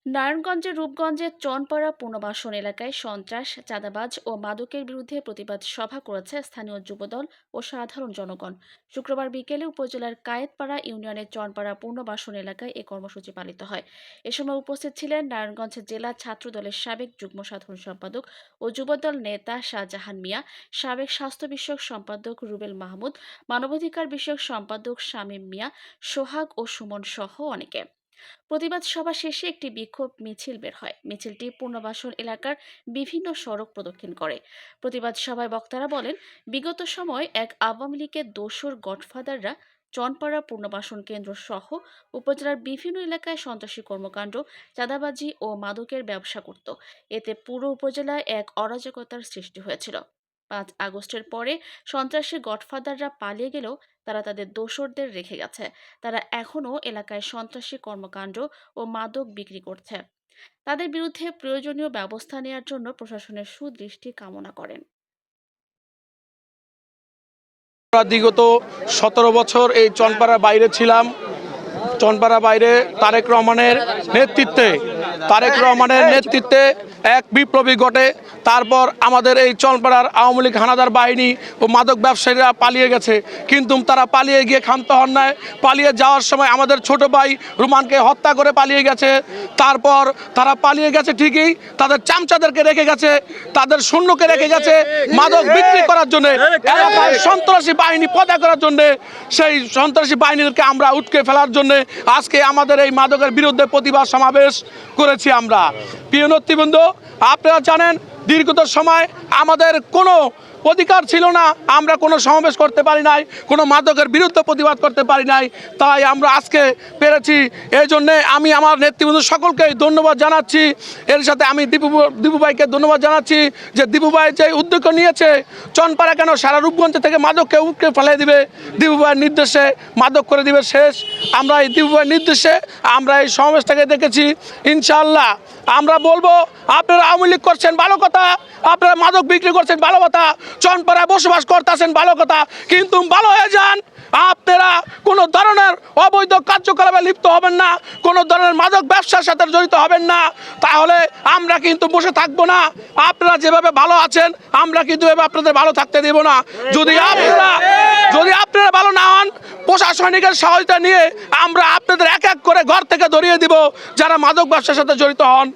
নারায়ণগঞ্জের রূপগঞ্জের চনপাড়া পুনর্বাসন এলাকায় সন্ত্রাস, চাঁদাবাজ ও মাদকের বিরুদ্ধে প্রতিবাদ সভা করেছে স্থানীয় যুবদল ও সাধারণ জনগণ। শুক্রবার বিকেলে উপজেলার কায়েতপাড়া ইউনিয়নের চনপাড়া পুনর্বাসন এলাকায় এ কর্মসূচি পালিত হয়। এ সময় উপস্থিত ছিলেন নারায়ণগঞ্জ জেলা ছাত্রদলের সাবেক যুগ্ম সাধারণ সম্পাদক ও যুবদল নেতা শাহজাহান মিয়া, সাবেক স্বাস্থ্য বিষয়ক সম্পাদক রুবেল মাহমুদ, মানবাধিকার বিষয়ক সম্পাদক শামীম মিয়া, সোহাগ ও সুমন সহ অনেকে। প্রতিবাদ সভা শেষে একটি বিক্ষোভ মিছিল বের হয়। মিছিলটি পুনর্বাসন এলাকার বিভিন্ন সড়ক প্রদক্ষিণ করে। প্রতিবাদ সভায় বক্তারা বলেন, বিগত সময় এক আওয়ামী লীগের দোসর গডফাদাররা চনপাড়া পুনর্বাসন কেন্দ্র সহ উপজেলার বিভিন্ন এলাকায় সন্ত্রাসী কর্মকাণ্ড, চাঁদাবাজি ও মাদকের ব্যবসা করত। এতে পুরো উপজেলায় এক অরাজকতার সৃষ্টি হয়েছিল। 5 আগস্টের পরে সন্ত্রাসী গডফাদাররা পালিয়ে গেলেও তারা তাদের দোসরদের রেখে গেছে। তারা এখনও এলাকায় সন্ত্রাসী কর্মকাণ্ড ও মাদক বিক্রি করছে। তাদের বিরুদ্ধে প্রয়োজনীয় ব্যবস্থা নেওয়ার জন্য প্রশাসনের সুদৃষ্টি কামনা করেন। বিগত 17 বছর এই চনপাড়ার বাইরে ছিলাম। চনপাড়া বাইরে তারেক রহমানের নেতৃত্বে এক বিপ্লবী ঘটে। তারপর আমাদের এই চনপাড়ার আওয়ামী লীগ হানাদার বাহিনী ও মাদক ব্যবসায়ীরা পালিয়ে গেছে, কিন্তু তারা পালিয়ে গিয়ে ক্ষান্ত হন নাই। পালিয়ে যাওয়ার সময় আমাদের ছোট ভাই রুমানকে হত্যা করে পালিয়ে গেছে। তারপর তারা পালিয়ে গেছে ঠিকই, তাদের চামচাদেরকে রেখে গেছে, তাদের সৈন্যকে রেখে গেছে মাদক বিক্রি করার জন্য, এলাকায় সন্ত্রাসী বাহিনী পদা করার জন্য। সেই সন্ত্রাসী বাহিনীদেরকে আমরা উৎকে ফেলার জন্য আজকে আমাদের এই মাদকের বিরুদ্ধে প্রতিবাদ সমাবেশ করেছি আমরা। প্রিয় নেতৃবৃন্দ, আপনারা জানেন দীর্ঘতর সময় আমাদের কোনো অধিকার ছিল না, আমরা কোনো সমাবেশ করতে পারি নাই, কোনো মাদকের বিরুদ্ধে প্রতিবাদ করতে পারি নাই। তাই আমরা আজকে পেরেছি। এই জন্যে আমি আমার নেতৃবৃন্দ সকলকে ধন্যবাদ জানাচ্ছি। এর সাথে আমি দীপু ভাইকে ধন্যবাদ জানাচ্ছি যে দীপু ভাই যে উদ্যোগ নিয়েছে, চনপাড়া কেন সারা রূপগঞ্জ থেকে মাদককে উঠকে ফেলে দিবে, দীপু ভাইয়ের নির্দেশে মাদক করে দিবে শেষ। আমরা এই দীপু ভাইয়ের নির্দেশে আমরা এই সমাবেশটাকে দেখেছি। ইনশাআল্লাহ আমরা বলবো, আপনারা আওয়ামী লীগ করছেন ভালো কথা, আপনারা মাদক বিক্রি করছেন ভালো কথা, চনপাড়ায় বসবাস করতেছেন ভালো কথা, কিন্তু ভালো হয়ে যান। আপনারা কোনো ধরনের অবৈধ কার্যকলাপে লিপ্ত হবেন না, কোনো ধরনের মাদক ব্যবসার সাথে জড়িত হবেন না, তাহলে আমরা কিন্তু বসে থাকবো না। আপনারা যেভাবে ভালো আছেন আমরা কিন্তু এভাবে আপনাদের ভালো থাকতে দেব না। যদি আপনারা ভালো না হন, প্রশাসনিকের সহায়তা নিয়ে আমরা আপনাদের এক এক করে ঘর থেকে ধরিয়ে দিব যারা মাদক ব্যবসার সাথে জড়িত হন।